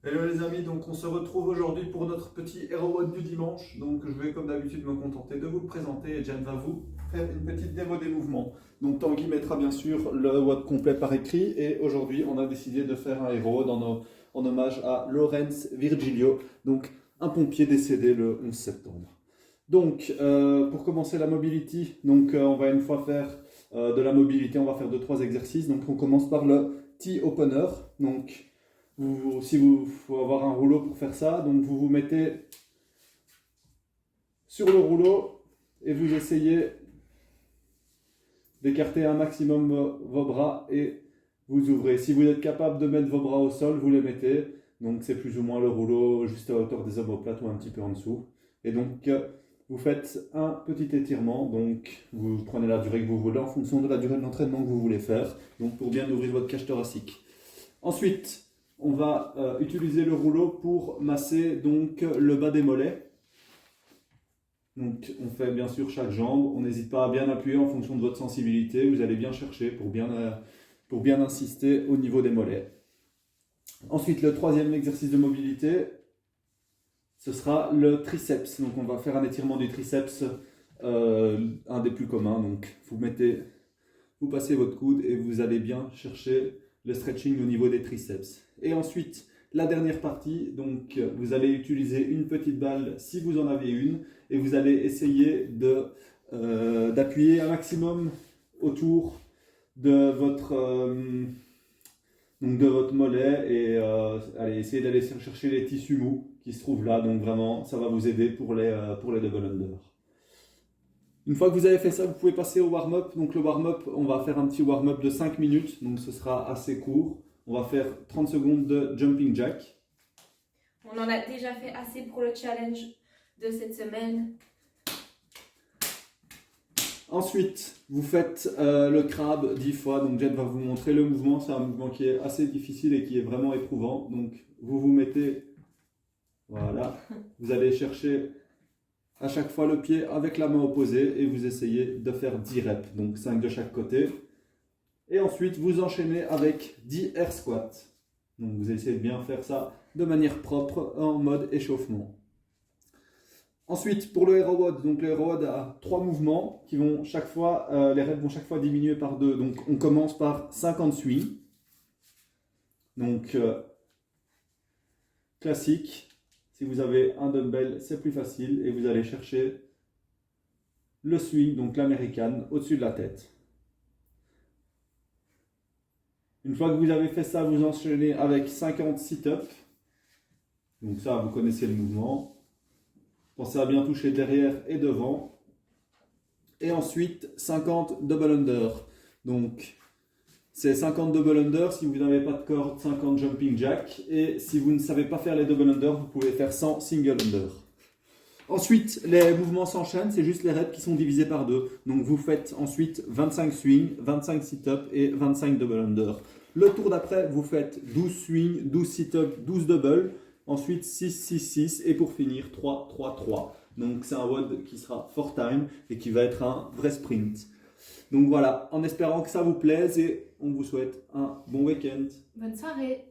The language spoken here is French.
Hello les amis, donc on se retrouve aujourd'hui pour notre petit Hero WOD du dimanche. Donc je vais comme d'habitude me contenter de vous le présenter et Jen va vous faire une petite démo des mouvements. Donc Tanguy mettra bien sûr le WOD complet par écrit et aujourd'hui on a décidé de faire un Hero WOD en hommage à Laurence Virgilio, donc un pompier décédé le 11 septembre. Donc pour commencer la mobility, donc on va une fois faire de la mobilité, on va faire 2-3 exercices. Donc on commence par le T-opener. Donc faut avoir un rouleau pour faire ça, donc vous vous mettez sur le rouleau et vous essayez d'écarter un maximum vos bras et vous ouvrez. Si vous êtes capable de mettre vos bras au sol, vous les mettez. Donc c'est plus ou moins le rouleau juste à hauteur des omoplates ou un petit peu en dessous. Et donc vous faites un petit étirement, donc vous prenez la durée que vous voulez en fonction de la durée de l'entraînement que vous voulez faire, donc pour bien ouvrir votre cage thoracique. Ensuite, on va utiliser le rouleau pour masser donc le bas des mollets. Donc on fait bien sûr chaque jambe, on n'hésite pas à bien appuyer en fonction de votre sensibilité, vous allez bien chercher pour bien insister au niveau des mollets. Ensuite, le troisième exercice de mobilité, ce sera le triceps. Donc on va faire un étirement du triceps, un des plus communs. Donc vous passez votre coude et vous allez bien chercher le stretching au niveau des triceps. Et ensuite, la dernière partie, donc vous allez utiliser une petite balle si vous en avez une et vous allez essayer d'appuyer un maximum autour de votre mollet et allez, essayez d'aller chercher les tissus mous qui se trouvent là. Donc vraiment, ça va vous aider pour les double under. Une fois que vous avez fait ça, vous pouvez passer au warm-up. Donc le warm-up, on va faire un petit warm-up de 5 minutes. Donc ce sera assez court. On va faire 30 secondes de jumping jack. On en a déjà fait assez pour le challenge de cette semaine. Ensuite, vous faites le crabe 10 fois. Donc Jen va vous montrer le mouvement. C'est un mouvement qui est assez difficile et qui est vraiment éprouvant. Donc vous vous mettez, voilà, vous allez chercher à chaque fois le pied avec la main opposée et vous essayez de faire 10 reps, donc 5 de chaque côté. Et ensuite, vous enchaînez avec 10 air squats. Donc vous essayez de bien faire ça de manière propre en mode échauffement. Ensuite, pour le Hero WOD, donc le Hero WOD a 3 mouvements qui vont chaque fois, les reps vont chaque fois diminuer par 2. Donc on commence par 50 swings. Donc classique. Si vous avez un dumbbell, c'est plus facile et vous allez chercher le swing, donc l'américaine, au-dessus de la tête. Une fois que vous avez fait ça, vous enchaînez avec 50 sit-ups. Donc ça, vous connaissez le mouvement. Pensez à bien toucher derrière et devant. Et ensuite, 50 double under. Donc, c'est 50 double under. Si vous n'avez pas de corde, 50 jumping jack. Et si vous ne savez pas faire les double under, vous pouvez faire 100 single under. Ensuite, les mouvements s'enchaînent. C'est juste les reps qui sont divisés par 2. Donc, vous faites ensuite 25 swings, 25 sit-ups et 25 double under. Le tour d'après, vous faites 12 swings, 12 sit-ups, 12 double. Ensuite, 6, 6, 6. Et pour finir, 3, 3, 3. Donc, c'est un WOD qui sera 4 time et qui va être un vrai sprint. Donc voilà, en espérant que ça vous plaise et on vous souhaite un bon week-end. Bonne soirée!